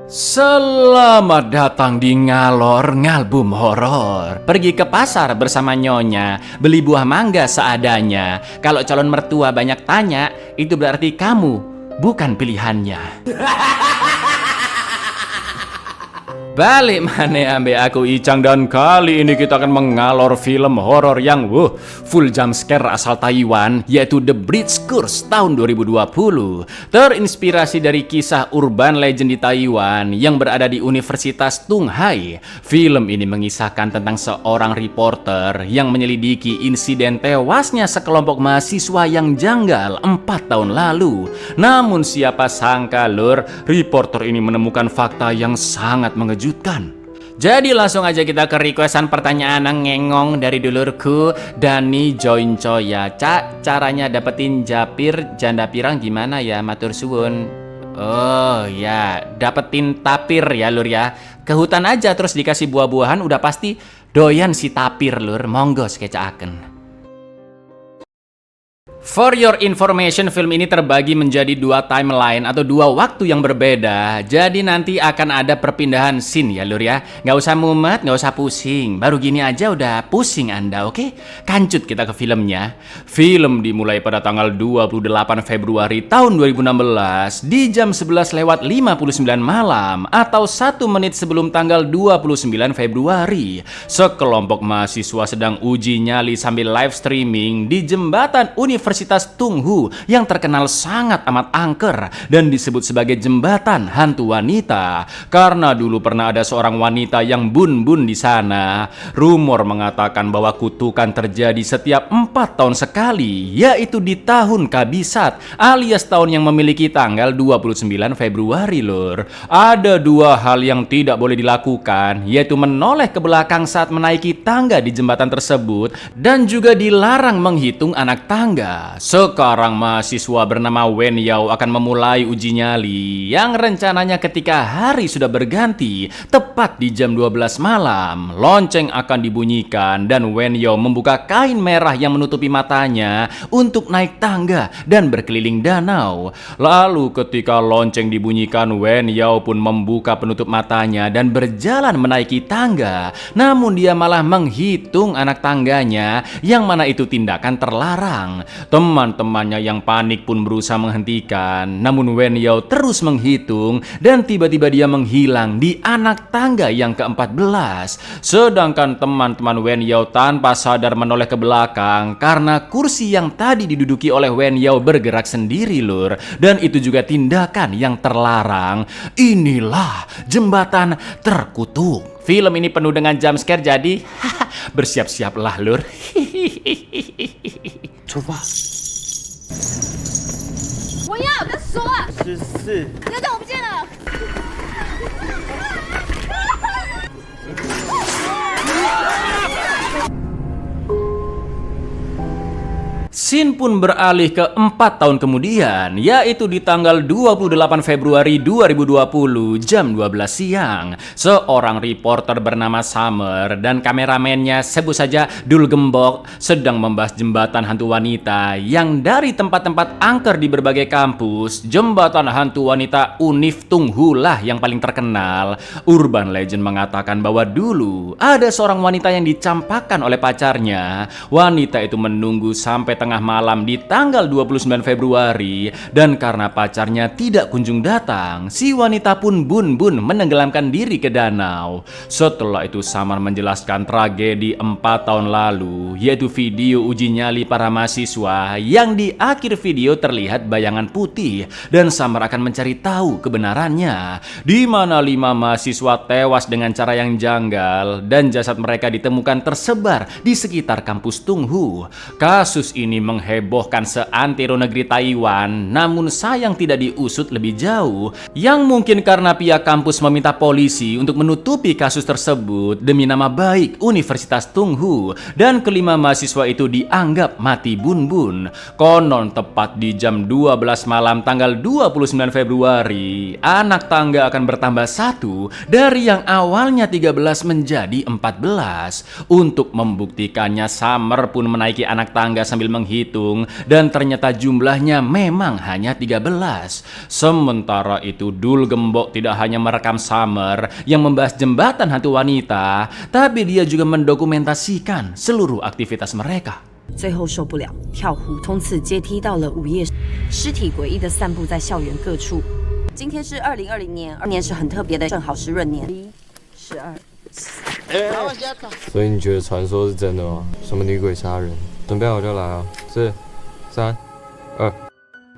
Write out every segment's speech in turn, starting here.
Selamat datang di Ngalor Ngalbum Horor. Pergi ke pasar bersama Nyonya, beli buah mangga seadanya. Kalau calon mertua banyak tanya, itu berarti kamu bukan pilihannya. Balik mana ambe aku Icang, dan kali ini kita akan mengalor film horor yang full jump scare asal Taiwan, yaitu The Bridge Curse tahun 2020. Terinspirasi dari kisah urban legend di Taiwan yang berada di Universitas Tung Hai. Film ini mengisahkan tentang seorang reporter yang menyelidiki insiden tewasnya sekelompok mahasiswa yang janggal 4 tahun lalu. Namun siapa sangka lur, reporter ini menemukan fakta yang sangat mengejutkan. Jadi langsung aja kita ke requestan pertanyaan ngengong dari dulurku Dani Join Coya. Cak, caranya dapetin japir janda pirang gimana ya, matur suwun? Oh ya, dapetin tapir ya lur ya. Ke hutan aja terus dikasih buah-buahan, udah pasti doyan si tapir lur. Monggo skecaaken. For your information, film ini terbagi menjadi 2 timeline atau 2 waktu yang berbeda. Jadi nanti akan ada perpindahan scene ya lur ya. Nggak usah mumet, nggak usah pusing. Baru gini aja udah pusing Anda, oke? Kancut kita ke filmnya. Film dimulai pada tanggal 28 Februari tahun 2016 di jam 11:59 malam atau 1 menit sebelum tanggal 29 Februari. Sekelompok mahasiswa sedang uji nyali sambil live streaming di jembatan Universitas Tung Hu yang terkenal sangat amat angker dan disebut sebagai jembatan hantu wanita karena dulu pernah ada seorang wanita yang bun-bun di sana. Rumor mengatakan bahwa kutukan terjadi setiap 4 tahun sekali, yaitu di tahun Kabisat alias tahun yang memiliki tanggal 29 Februari lur. Ada 2 hal yang tidak boleh dilakukan, yaitu menoleh ke belakang saat menaiki tangga di jembatan tersebut dan juga dilarang menghitung anak tangga. Sekarang mahasiswa bernama Wen Yao akan memulai uji nyali yang rencananya ketika hari sudah berganti, tepat di jam 12 malam, lonceng akan dibunyikan dan Wen Yao membuka kain merah yang menutupi matanya untuk naik tangga dan berkeliling danau. Lalu ketika lonceng dibunyikan, Wen Yao pun membuka penutup matanya dan berjalan menaiki tangga. Namun dia malah menghitung anak tangganya, yang mana itu tindakan terlarang. Teman-temannya yang panik pun berusaha menghentikan, namun Wen Yao terus menghitung dan tiba-tiba dia menghilang di anak tangga yang ke-14. Sedangkan teman-teman Wen Yao tanpa sadar menoleh ke belakang karena kursi yang tadi diduduki oleh Wen Yao bergerak sendiri lur, dan itu juga tindakan yang terlarang. Inilah jembatan terkutuk. Film ini penuh dengan jump scare, jadi bersiap-siaplah lur. 出发。我要，我跟说啊14。你的灯我不见了。 Scene pun beralih ke 4 tahun kemudian, yaitu di tanggal 28 Februari 2020 jam 12 siang. Seorang reporter bernama Summer dan kameramennya, sebut saja Dul Gembok, sedang membahas jembatan hantu wanita yang dari tempat-tempat angker di berbagai kampus, jembatan hantu wanita Univ Tung Hu lah yang paling terkenal. Urban legend mengatakan bahwa dulu ada seorang wanita yang dicampakkan oleh pacarnya. Wanita itu menunggu sampai tengah malam di tanggal 29 Februari dan karena pacarnya tidak kunjung datang, si wanita pun bun-bun menenggelamkan diri ke danau. Setelah itu Samar menjelaskan tragedi 4 tahun lalu, yaitu video uji nyali para mahasiswa yang di akhir video terlihat bayangan putih dan Samar akan mencari tahu kebenarannya, di mana 5 mahasiswa tewas dengan cara yang janggal dan jasad mereka ditemukan tersebar di sekitar kampus Tung Hu. Kasus ini menghebohkan seantero negeri Taiwan, namun sayang tidak diusut lebih jauh, yang mungkin karena pihak kampus meminta polisi untuk menutupi kasus tersebut demi nama baik Universitas Tung Hu, dan kelima mahasiswa itu dianggap mati bun-bun. Konon tepat di jam 12 malam tanggal 29 Februari, anak tangga akan bertambah 1 dari yang awalnya 13 menjadi 14. Untuk membuktikannya, Summer pun menaiki anak tangga sambil menghitung menghitung dan ternyata jumlahnya memang hanya 13. Sementara itu Dul Gembok tidak hanya merekam Summer yang membahas jembatan hantu wanita, tapi dia juga mendokumentasikan seluruh aktivitas mereka. 最后受不了，跳胡同次阶梯到了午夜，尸体诡异的散布在校园各处。今天是2020年，2年是很特别的，正好是闰年，12。所以你觉得传说是真的吗？什么女鬼杀人？准备好就来啊！4、3、2。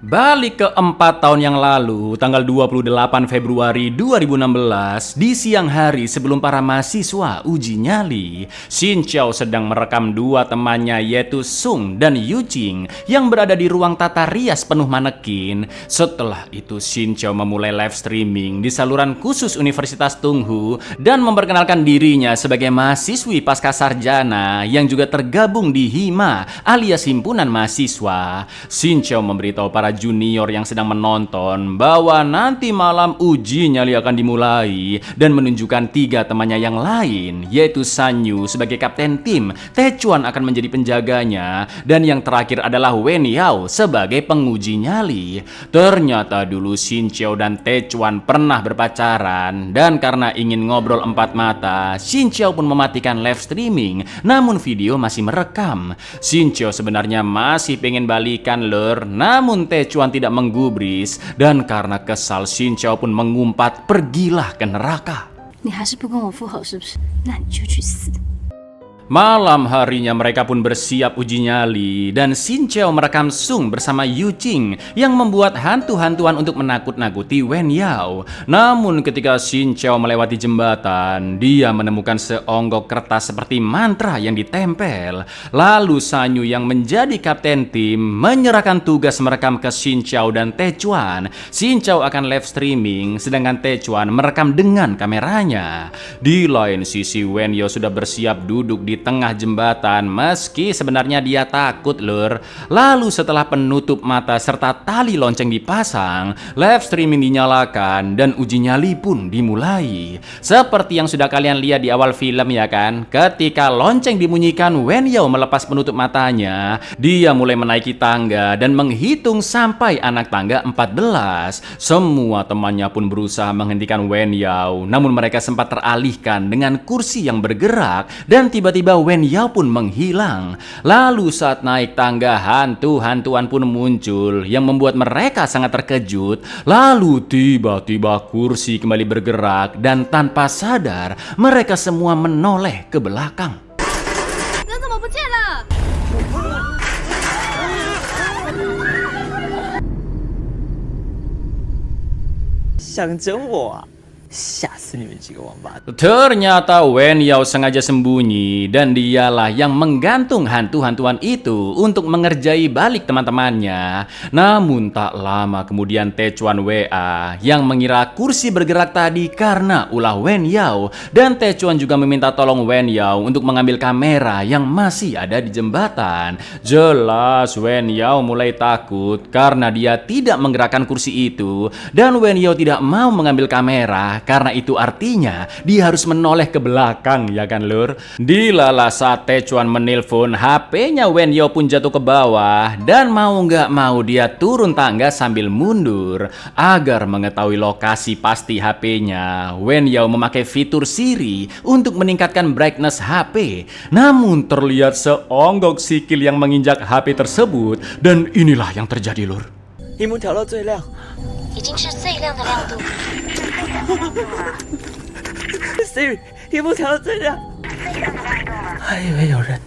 Balik ke 4 tahun yang lalu, tanggal 28 Februari 2016, di siang hari sebelum para mahasiswa uji nyali, Xin Chao sedang merekam dua temannya yaitu Sung dan Yu Jing yang berada di ruang tata rias penuh manekin. Setelah itu Xin Chao memulai live streaming di saluran khusus Universitas Tunghu dan memperkenalkan dirinya sebagai mahasiswi pasca sarjana yang juga tergabung di HIMA alias Himpunan Mahasiswa. Xin Chao memberitahu para junior yang sedang menonton bahwa nanti malam uji nyali akan dimulai dan menunjukkan 3 temannya yang lain yaitu Sanyu sebagai kapten tim, Techuan akan menjadi penjaganya, dan yang terakhir adalah Wen Yao sebagai penguji nyali. Ternyata dulu Xin Chao dan Techuan pernah berpacaran, dan karena ingin ngobrol 4 mata, Xin Chao pun mematikan live streaming, namun video masih merekam. Xin Chao sebenarnya masih pengen balikan lur, namun Techuan tidak menggubris, dan karena kesal Xin Chao pun mengumpat, pergilah ke neraka. 你还是不跟我复合是不是？那你就去死！ Malam harinya mereka pun bersiap uji nyali dan Xin Chao merekam Sung bersama Yu Jing yang membuat hantu-hantuan untuk menakut-nakuti Wen Yao. Namun ketika Xin Chao melewati jembatan, dia menemukan seonggok kertas seperti mantra yang ditempel. Lalu Sanyu yang menjadi kapten tim menyerahkan tugas merekam ke Xin Chao dan Techuan. Xin Chao akan live streaming sedangkan Techuan merekam dengan kameranya. Di lain sisi Wen Yao sudah bersiap duduk di tengah jembatan meski sebenarnya dia takut lur. Lalu setelah penutup mata serta tali lonceng dipasang, live streaming dinyalakan dan uji nyali pun dimulai. Seperti yang sudah kalian lihat di awal film ya kan, ketika lonceng dibunyikan Wen Yao melepas penutup matanya, dia mulai menaiki tangga dan menghitung sampai anak tangga 14. Semua temannya pun berusaha menghentikan Wen Yao, namun mereka sempat teralihkan dengan kursi yang bergerak dan tiba-tiba Wen Yao pun menghilang. Lalu saat naik tangga, hantu-hantuan pun muncul yang membuat mereka sangat terkejut. Lalu tiba-tiba kursi kembali bergerak dan tanpa sadar mereka semua menoleh ke belakang. 人怎么不见了？想整我啊！吓死你们几个王八蛋！ Ternyata Wen Yao sengaja sembunyi dan dialah yang menggantung hantu-hantuan itu untuk mengerjai balik teman-temannya. Namun tak lama kemudian Techuan WA yang mengira kursi bergerak tadi karena ulah Wen Yao, dan Techuan juga meminta tolong Wen Yao untuk mengambil kamera yang masih ada di jembatan. Jelas Wen Yao mulai takut karena dia tidak menggerakkan kursi itu, dan Wen Yao tidak mau mengambil kamera karena itu artinya dia harus menoleh ke belakang ya kan lur. Dilala saat Techuan menelpon, HP-nya Wen Yao pun jatuh ke bawah dan mau nggak mau dia turun tangga sambil mundur. Agar mengetahui lokasi pasti HP-nya, Wen Yao memakai fitur Siri untuk meningkatkan brightness HP. Namun terlihat seonggok sikil yang menginjak HP tersebut, dan inilah yang terjadi lur. 荧幕调到最亮，已经是最亮的亮度。 Siri，荧幕调到最亮，还以为有人。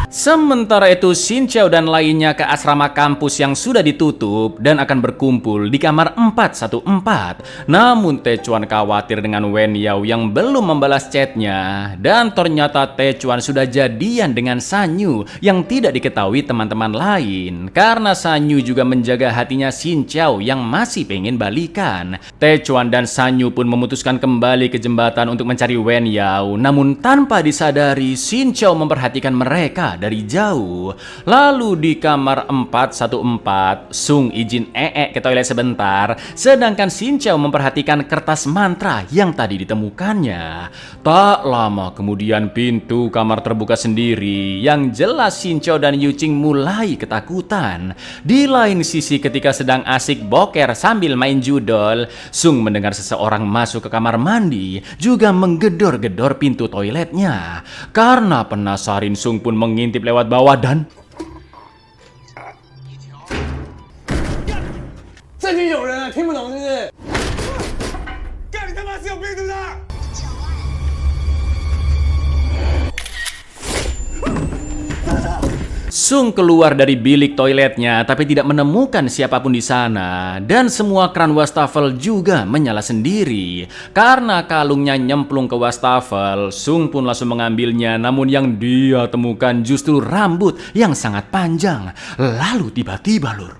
Sementara itu Xin Chao dan lainnya ke asrama kampus yang sudah ditutup dan akan berkumpul di kamar 414. Namun Techuan khawatir dengan Wen Yao yang belum membalas chatnya, dan ternyata Techuan sudah jadian dengan Sanyu yang tidak diketahui teman-teman lain karena Sanyu juga menjaga hatinya Xin Chao yang masih pengen balikan. Techuan dan Sanyu pun memutuskan kembali ke jembatan untuk mencari Wen Yao, namun tanpa disadari Xin Chao memperhatikan mereka dari jauh. Lalu di kamar 414, Sung izin ke toilet sebentar, sedangkan Shin Chao memperhatikan kertas mantra yang tadi ditemukannya. Tak lama kemudian pintu kamar terbuka sendiri, yang jelas Shin Chao dan Yu Qing mulai ketakutan. Di lain sisi ketika sedang asik boker sambil main judol, Sung mendengar seseorang masuk ke kamar mandi, juga menggedor-gedor pintu toiletnya. Karena penasaran, Sung pun mengintip lewat bawah dan 这里有人啊，听不懂是不是？干你他妈是有病是不是？ Sung keluar dari bilik toiletnya tapi tidak menemukan siapapun di sana, dan semua keran wastafel juga menyala sendiri. Karena kalungnya nyemplung ke wastafel, Sung pun langsung mengambilnya, namun yang dia temukan justru rambut yang sangat panjang. Lalu tiba-tiba lur,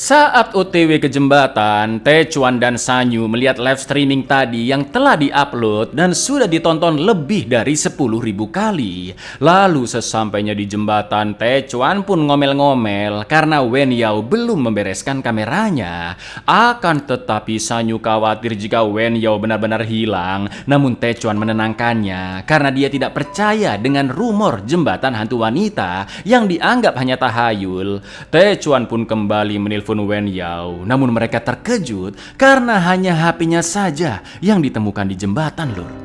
saat OTW ke jembatan, Taechuan dan Sanyu melihat live streaming tadi yang telah diupload dan sudah ditonton lebih dari 10.000 kali. Lalu sesampainya di jembatan, Taechuan pun ngomel-ngomel karena Wen Yao belum membereskan kameranya. Akan tetapi Sanyu khawatir jika Wen Yao benar-benar hilang, namun Taechuan menenangkannya karena dia tidak percaya dengan rumor jembatan hantu wanita yang dianggap hanya tahayul. Taechuan pun kembali menelpon Wen Yao, namun mereka terkejut karena hanya HP-nya saja yang ditemukan di jembatan lur.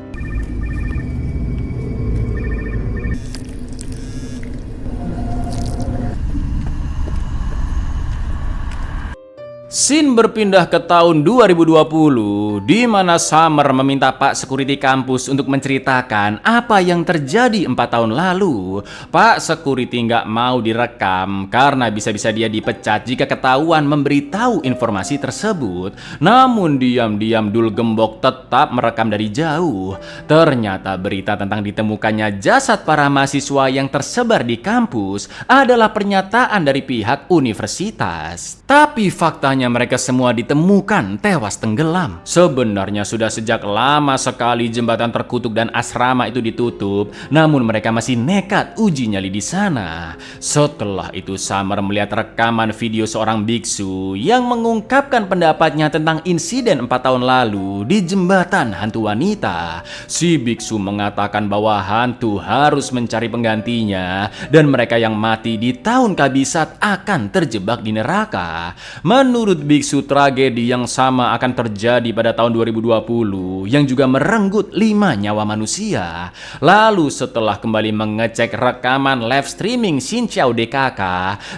Scene berpindah ke tahun 2020, di mana Summer meminta Pak Security kampus untuk menceritakan apa yang terjadi 4 tahun lalu. Pak Security nggak mau direkam karena bisa-bisa dia dipecat jika ketahuan memberitahu informasi tersebut. Namun diam-diam Dul Gembok tetap merekam dari jauh. Ternyata berita tentang ditemukannya jasad para mahasiswa yang tersebar di kampus adalah pernyataan dari pihak universitas. Tapi faktanya mereka semua ditemukan tewas tenggelam. Sebenarnya sudah sejak lama sekali jembatan terkutuk dan asrama itu ditutup, namun mereka masih nekat uji nyali di sana. Setelah itu Summer melihat rekaman video seorang biksu yang mengungkapkan pendapatnya tentang insiden 4 tahun lalu di jembatan hantu wanita. Si biksu mengatakan bahwa hantu harus mencari penggantinya dan mereka yang mati di tahun kabisat akan terjebak di neraka. Menurut biksu, tragedi yang sama akan terjadi pada tahun 2020 yang juga merenggut 5 nyawa manusia. Lalu setelah kembali mengecek rekaman live streaming Shin Chao DKK,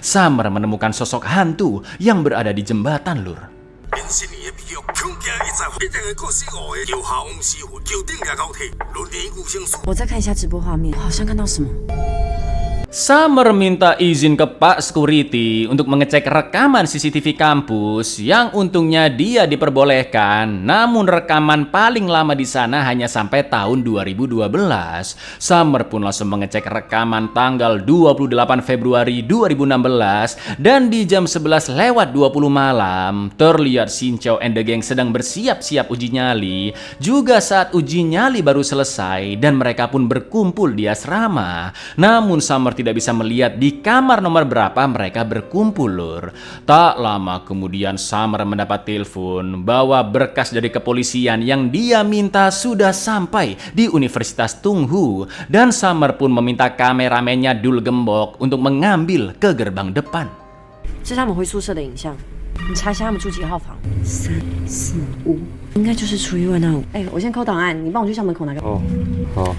Summer menemukan sosok hantu yang berada di jembatan lur. 我再看一下直播画面，我好像看到什么。 Summer minta izin ke Pak Security untuk mengecek rekaman CCTV kampus yang untungnya dia diperbolehkan, namun rekaman paling lama di sana hanya sampai tahun 2012. Summer pun langsung mengecek rekaman tanggal 28 Februari 2016 dan di jam 11 lewat 20 malam terlihat Shin Chao and the Gang sedang bersiap-siap uji nyali. Juga saat uji nyali baru selesai dan mereka pun berkumpul di asrama. Namun Summer tidak bisa melihat di kamar nomor berapa mereka berkumpul lur. Tak lama kemudian Summer mendapat telepon bahwa berkas dari kepolisian yang dia minta sudah sampai di Universitas Tunghu, dan Summer pun meminta kameramennya Dul Gembok untuk mengambil ke gerbang depan. 这是他们回宿舍的影像，你查一下他们住几号房？345，应该就是出意外那5。哎，我先扣档案，你帮我去校门口拿个。哦，好。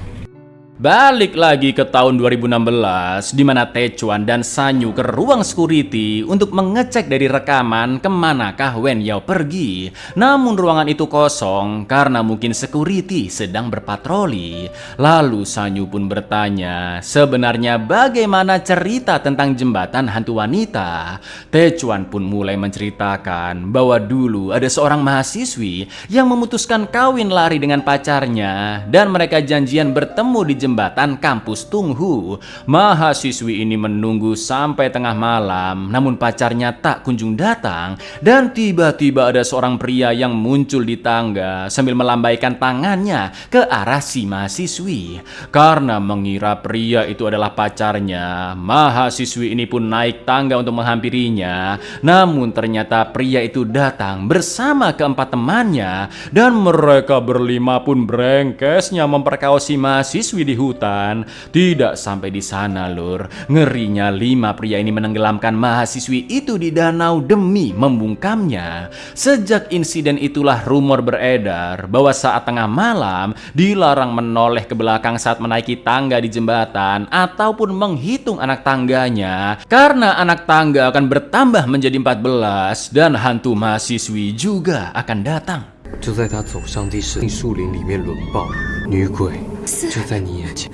Balik lagi ke tahun 2016, di mana Taechuan dan Sanyu ke ruang security untuk mengecek dari rekaman kemanakah Wen Yao pergi. Namun ruangan itu kosong karena mungkin security sedang berpatroli. Lalu Sanyu pun bertanya, sebenarnya bagaimana cerita tentang jembatan hantu wanita? Taechuan pun mulai menceritakan bahwa dulu ada seorang mahasiswi yang memutuskan kawin lari dengan pacarnya dan mereka janjian bertemu di jembatan jembatan kampus Tunghu. Mahasiswi ini menunggu sampai tengah malam, namun pacarnya tak kunjung datang. Dan tiba-tiba ada seorang pria yang muncul di tangga sambil melambaikan tangannya ke arah si mahasiswi. Karena mengira pria itu adalah pacarnya, mahasiswi ini pun naik tangga untuk menghampirinya. Namun ternyata pria itu datang bersama keempat temannya, dan mereka berlima pun brengkesnya memperkaosi mahasiswi di hutan. Tidak sampai di sana, lur. Ngerinya 5 pria ini menenggelamkan mahasiswi itu di danau demi membungkamnya. Sejak insiden itulah rumor beredar bahwa saat tengah malam dilarang menoleh ke belakang saat menaiki tangga di jembatan ataupun menghitung anak tangganya, karena anak tangga akan bertambah menjadi 14 dan hantu mahasiswi juga akan datang. 就在他走上第10树林里面轮爆，女鬼就在你眼前。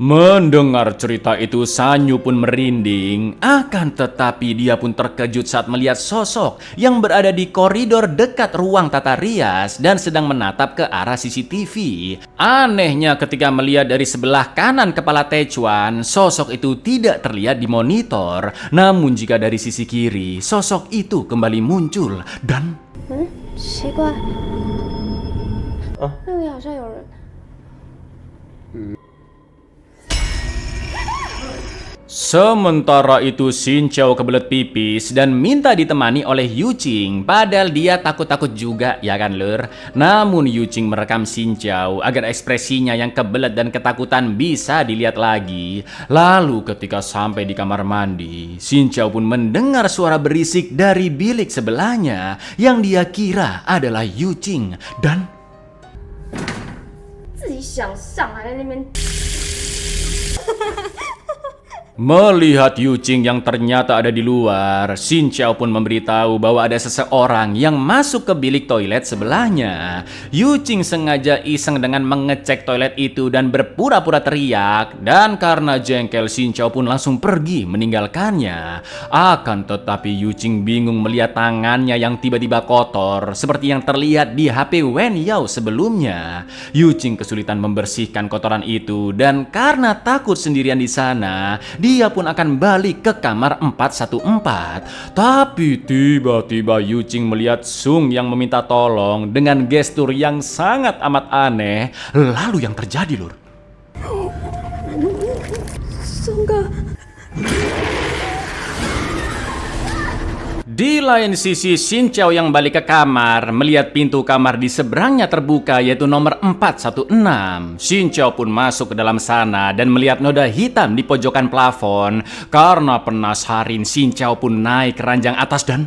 Mendengar cerita itu, Sanyu pun merinding. Akan tetapi dia pun terkejut saat melihat sosok yang berada di koridor dekat ruang tata rias dan sedang menatap ke arah CCTV. Anehnya ketika melihat dari sebelah kanan kepala Taechuan, sosok itu tidak terlihat di monitor. Namun jika dari sisi kiri, sosok itu kembali muncul dan... 奇怪，那里好像有人。 Sementara itu Xin Chao kebelet pipis dan minta ditemani oleh Yu Qing. Padahal dia takut-takut juga, ya kan lur? Namun Yu Qing merekam Xin Chao agar ekspresinya yang kebelet dan ketakutan bisa dilihat lagi. Lalu ketika sampai di kamar mandi, Xin Chao pun mendengar suara berisik dari bilik sebelahnya yang dia kira adalah Yu Qing dan... 自己想上还在那边。 Melihat Yu Qing yang ternyata ada di luar, Xin Chao pun memberitahu bahwa ada seseorang yang masuk ke bilik toilet sebelahnya. Yu Qing sengaja iseng dengan mengecek toilet itu dan berpura-pura teriak. Dan karena jengkel, Xin Chao pun langsung pergi meninggalkannya. Akan tetapi Yu Qing bingung melihat tangannya yang tiba-tiba kotor seperti yang terlihat di HP Wen Yao sebelumnya. Yu Qing kesulitan membersihkan kotoran itu dan karena takut sendirian di sana, dia pun akan balik ke kamar 414. Tapi tiba-tiba Yu Qing melihat Sung yang meminta tolong dengan gestur yang sangat amat aneh. Lalu yang terjadi, lur?松哥， Di lain sisi, Xin Chao yang balik ke kamar melihat pintu kamar di seberangnya terbuka, yaitu nomor 416. Xin Chao pun masuk ke dalam sana dan melihat noda hitam di pojokan plafon. Karena penasaran, Xin Chao pun naik ke ranjang atas dan...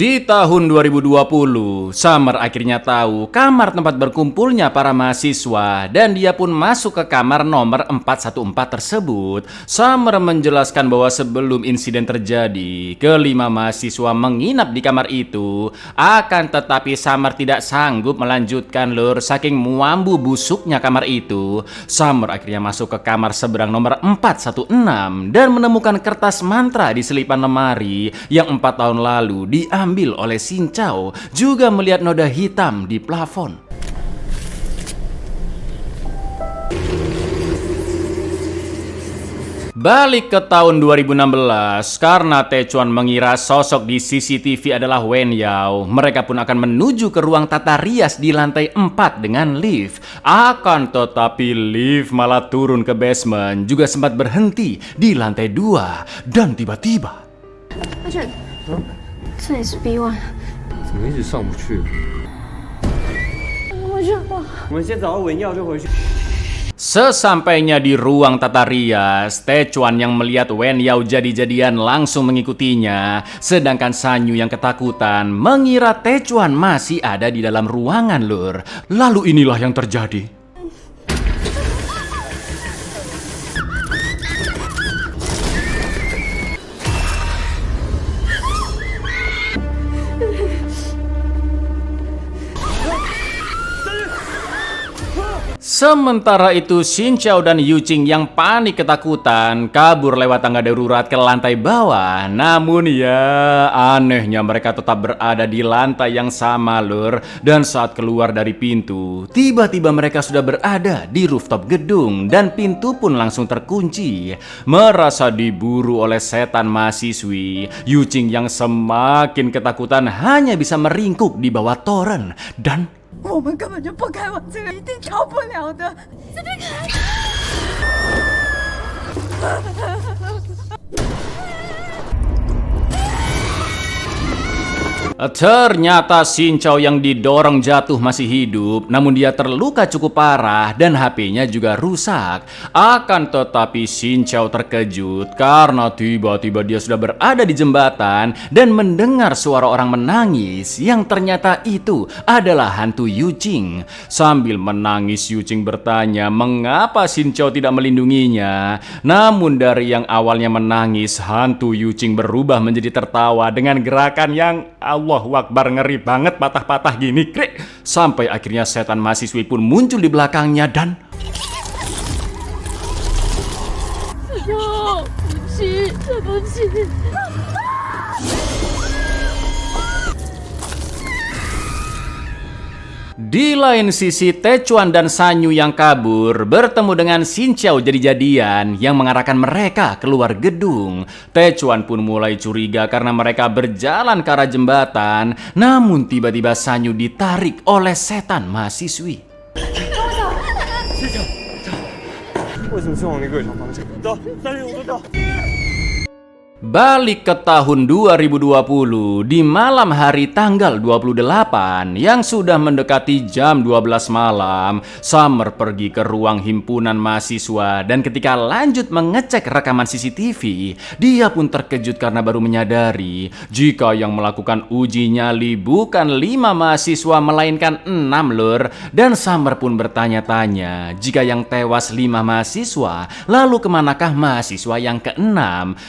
Di tahun 2020, Summer akhirnya tahu kamar tempat berkumpulnya para mahasiswa dan dia pun masuk ke kamar nomor 414 tersebut. Summer menjelaskan bahwa sebelum insiden terjadi, kelima mahasiswa menginap di kamar itu. Akan tetapi Summer tidak sanggup melanjutkan, lur, saking muambu busuknya kamar itu. Summer akhirnya masuk ke kamar seberang nomor 416 dan menemukan kertas mantra di selipan lemari yang 4 tahun lalu diambil oleh Xin Chao, juga melihat noda hitam di plafon. Balik ke tahun 2016, karena Taechuan mengira sosok di CCTV adalah Wen Yao, mereka pun akan menuju ke ruang tata rias di lantai 4 dengan lift. Akan tetapi lift malah turun ke basement, juga sempat berhenti di lantai 2 dan tiba-tiba... 这里是 B1， 怎么一直上不去？我去吧。我们先找到文耀就回去。 Sesampainya di ruang tata rias, Taechuan yang melihat Wen Yao jadi-jadian langsung mengikutinya. Sedangkan Sanyu yang ketakutan mengira Taechuan masih ada di dalam ruangan, lur. Lalu inilah yang terjadi. Sementara itu, Xin Chao dan Yu Jing yang panik ketakutan kabur lewat tangga darurat ke lantai bawah. Namun ya, anehnya mereka tetap berada di lantai yang sama, lur. Dan saat keluar dari pintu, tiba-tiba mereka sudah berada di rooftop gedung dan pintu pun langsung terkunci. Merasa diburu oleh setan mahasiswi, Yu Jing yang semakin ketakutan hanya bisa meringkuk di bawah toren dan 我们根本就不该往这个，一定逃不了的。这边看。 Ternyata Xin Chao yang didorong jatuh masih hidup, namun dia terluka cukup parah dan HP-nya juga rusak. Akan tetapi Xin Chao terkejut karena tiba-tiba dia sudah berada di jembatan dan mendengar suara orang menangis yang ternyata itu adalah hantu Yu Jing. Sambil menangis, Yu Jing bertanya mengapa Xin Chao tidak melindunginya. Namun dari yang awalnya menangis, hantu Yu Jing berubah menjadi tertawa dengan gerakan yang Allahu Akbar, ngeri banget, patah-patah gini, krek. Sampai akhirnya setan mahasiswi pun muncul di belakangnya dan 哟，对不起。 Di lain sisi, Techuan dan Sanyu yang kabur bertemu dengan Xin Chao jadi-jadian yang mengarahkan mereka keluar gedung. Techuan pun mulai curiga karena mereka berjalan ke arah jembatan. Namun tiba-tiba Sanyu ditarik oleh setan mahasiswi. 为什么是往那个小方向？走，365度走。 Balik ke tahun 2020 di malam hari tanggal 28 yang sudah mendekati jam 12 malam, Summer pergi ke ruang himpunan mahasiswa dan ketika lanjut mengecek rekaman CCTV, dia pun terkejut karena baru menyadari jika yang melakukan uji nyali bukan 5 mahasiswa melainkan 6, lur. Dan Summer pun bertanya-tanya jika yang tewas 5 mahasiswa, lalu kemanakah mahasiswa yang ke-6?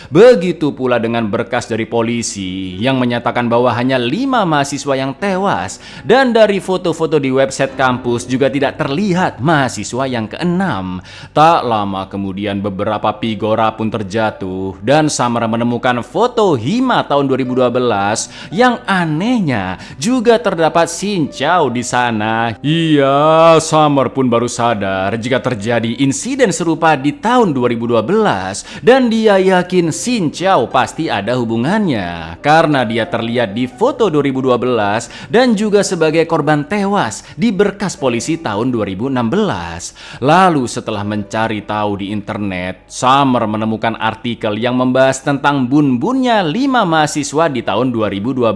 Begitu pula dengan berkas dari polisi yang menyatakan bahwa hanya 5 mahasiswa yang tewas, dan dari foto-foto di website kampus juga tidak terlihat mahasiswa yang ke-6. Tak lama kemudian beberapa figura pun terjatuh dan Summer menemukan foto Hima tahun 2012 yang anehnya juga terdapat Xin Chao di sana. Iya, Summer pun baru sadar jika terjadi insiden serupa di tahun 2012 dan dia yakin Xin Chao pasti ada hubungannya karena dia terlihat di foto 2012 dan juga sebagai korban tewas di berkas polisi tahun 2016. Lalu setelah mencari tahu di internet, Summer menemukan artikel yang membahas tentang bun-bunnya 5 mahasiswa di tahun 2012.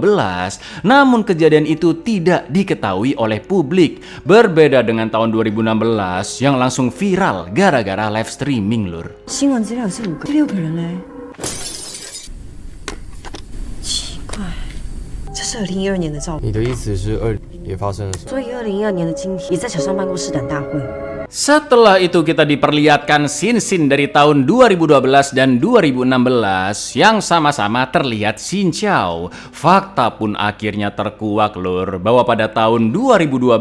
Namun kejadian itu tidak diketahui oleh publik, berbeda dengan tahun 2016 yang langsung viral gara-gara live streaming, lur. 新闻资料是5个，第6个人嘞。 这是2012年的照片，你的意思是也发生了什么？所以2012年的今天也在小上办过试胆大会。 Setelah itu kita diperlihatkan scene-scene dari tahun 2012 dan 2016 yang sama-sama terlihat Xin Chao. Fakta pun akhirnya terkuak, lur, bahwa pada tahun 2012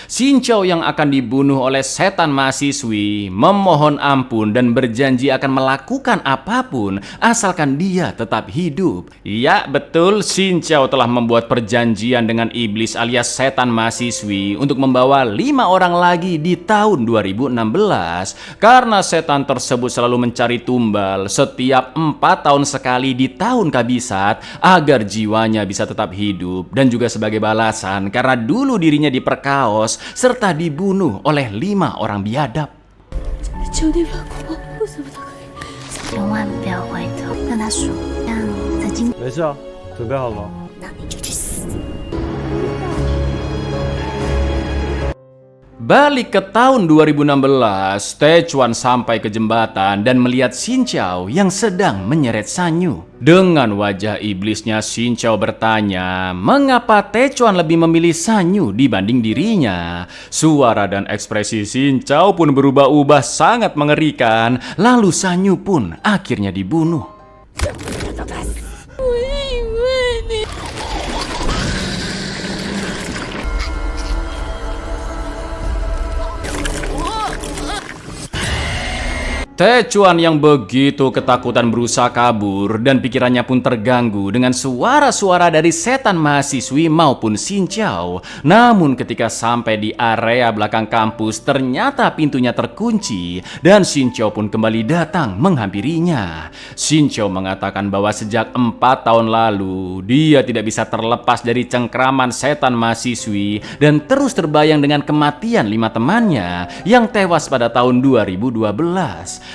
Xin Chao yang akan dibunuh oleh setan mahasiswi memohon ampun dan berjanji akan melakukan apapun asalkan dia tetap hidup. Ya betul, Xin Chao telah membuat perjanjian dengan iblis alias setan mahasiswi untuk membawa 5 orang lagi di tahun 2016 karena setan tersebut selalu mencari tumbal setiap 4 tahun sekali di tahun kabisat agar jiwanya bisa tetap hidup, dan juga sebagai balasan karena dulu dirinya diperkaos serta dibunuh oleh 5 orang biadab. 求你放过我，我什么都可以。千万不要回头跟他说，像曾经，没事啊，准备好了吗？ 那你就去死。 Balik ke tahun 2016, Techuan sampai ke jembatan dan melihat Xin Chao yang sedang menyeret Sanyu. Dengan wajah iblisnya, Xin Chao bertanya mengapa Techuan lebih memilih Sanyu dibanding dirinya. Suara dan ekspresi Xin Chao pun berubah-ubah sangat mengerikan. Lalu Sanyu pun akhirnya dibunuh. 我以为你。 我 Taechuan yang begitu ketakutan berusaha kabur dan pikirannya pun terganggu dengan suara-suara dari setan mahasiswi maupun Xin Chao. Namun ketika sampai di area belakang kampus ternyata pintunya terkunci dan Xin Chao pun kembali datang menghampirinya. Xin Chao mengatakan bahwa sejak 4 tahun lalu dia tidak bisa terlepas dari cengkraman setan mahasiswi dan terus terbayang dengan kematian 5 temannya yang tewas pada tahun 2012.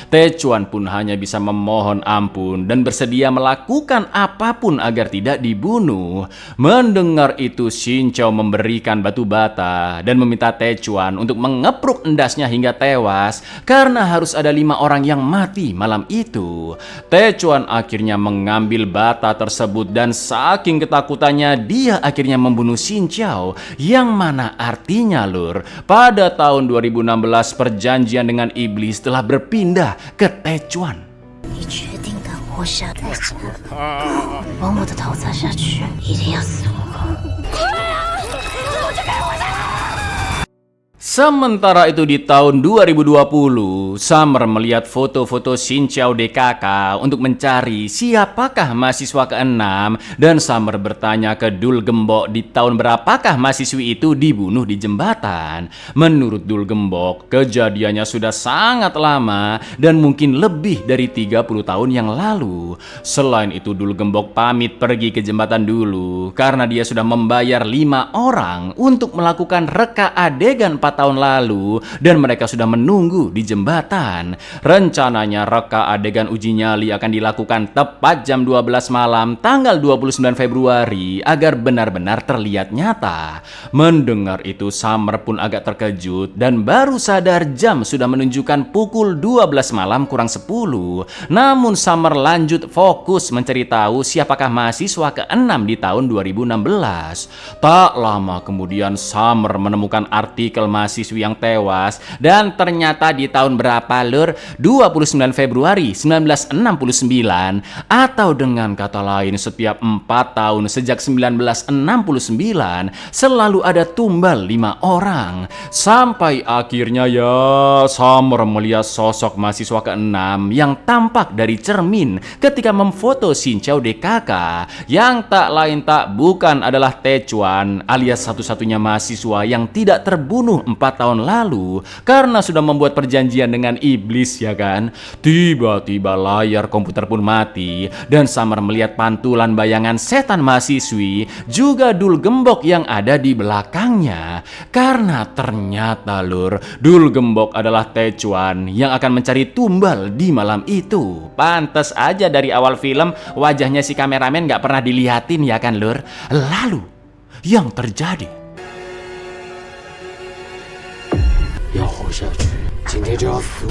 Taechuan pun hanya bisa memohon ampun dan bersedia melakukan apapun agar tidak dibunuh. Mendengar itu, Xin Chao memberikan batu bata dan meminta Taechuan untuk mengepruk endasnya hingga tewas karena harus ada 5 orang yang mati malam itu. Taechuan akhirnya mengambil bata tersebut dan saking ketakutannya dia akhirnya membunuh Xin Chao, yang mana artinya lur, pada tahun 2016 perjanjian dengan iblis telah berpindah ke Taechuan. 你决定跟我下代价，往我的头砸下去，一定要死我！ Sementara itu di tahun 2020, Summer melihat foto-foto Xin Chao DKK untuk mencari siapakah mahasiswa ke-6 dan Summer bertanya ke Dul Gembok di tahun berapakah mahasiswi itu dibunuh di jembatan. Menurut Dul Gembok, kejadiannya sudah sangat lama dan mungkin lebih dari 30 tahun yang lalu. Selain itu Dul Gembok pamit pergi ke jembatan dulu karena dia sudah membayar 5 orang untuk melakukan reka adegan 4 tahun lalu dan mereka sudah menunggu di jembatan. Rencananya reka adegan uji nyali akan dilakukan tepat jam 12 malam tanggal 29 Februari agar benar-benar terlihat nyata. Mendengar itu Summer pun agak terkejut dan baru sadar jam sudah menunjukkan pukul 12 malam kurang 10. Namun Summer lanjut fokus mencari tahu siapakah mahasiswa ke-6 di tahun 2016. Tak lama kemudian Summer menemukan artikel mahasiswi yang tewas dan ternyata di tahun berapa lur? 29 Februari 1969, atau dengan kata lain setiap 4 tahun sejak 1969 selalu ada tumbal 5 orang. Sampai akhirnya ya Summer melihat sosok mahasiswa ke-6 yang tampak dari cermin ketika memfoto Xin Chao DKK, yang tak lain tak bukan adalah Taechuan alias satu-satunya mahasiswa yang tidak terbunuh 4 tahun lalu karena sudah membuat perjanjian dengan iblis, ya kan? Tiba-tiba layar komputer pun mati dan Summer melihat pantulan bayangan setan mahasiswi juga Dul Gembok yang ada di belakangnya. Karena ternyata lur, Dul Gembok adalah Taechuan yang akan mencari tumbal di malam itu. Pantes aja dari awal film wajahnya si kameramen gak pernah dilihatin, ya kan lur? Lalu yang terjadi, 要活下去，今天就要死。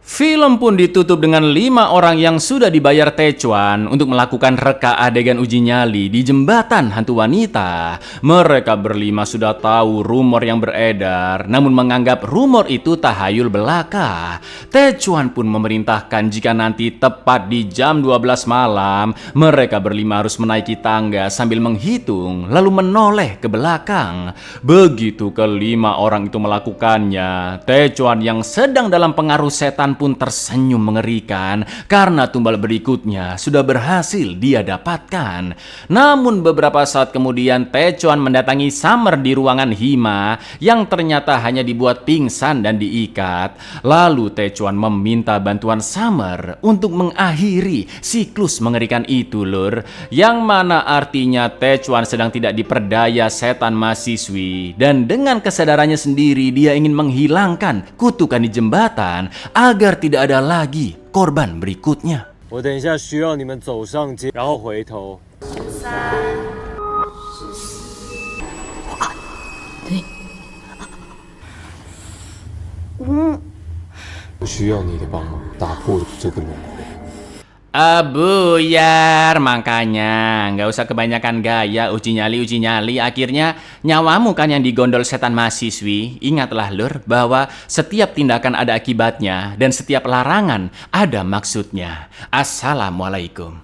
film pun ditutup dengan 5 orang yang sudah dibayar Taechuan untuk melakukan reka adegan uji nyali di jembatan hantu wanita. Mereka berlima sudah tahu rumor yang beredar, namun menganggap rumor itu tahayul belaka. Taechuan pun memerintahkan jika nanti tepat di jam 12 malam, mereka berlima harus menaiki tangga sambil menghitung, lalu menoleh ke belakang. Begitu kelima orang itu melakukannya, Taechuan yang sedang dalam pengaruh setan pun tersenyum mengerikan karena tumbal berikutnya sudah berhasil dia dapatkan. Namun beberapa saat kemudian Taechuan mendatangi Summer di ruangan Hima yang ternyata hanya dibuat pingsan dan diikat. Lalu Taechuan meminta bantuan Summer untuk mengakhiri siklus mengerikan itu lur, yang mana artinya Taechuan sedang tidak diperdaya setan mahasiswi dan dengan kesadarannya sendiri dia ingin menghilangkan kutukan di jembatan agar tidak ada lagi korban berikutnya. 我等一下需要你们走上街，然后回头。不需要你的帮忙，打破这个轮回。 Buyar, makanya nggak usah kebanyakan gaya uji nyali, akhirnya nyawamu kan yang digondol setan mahasiswi. Ingatlah lur bahwa setiap tindakan ada akibatnya dan setiap larangan ada maksudnya. Assalamualaikum.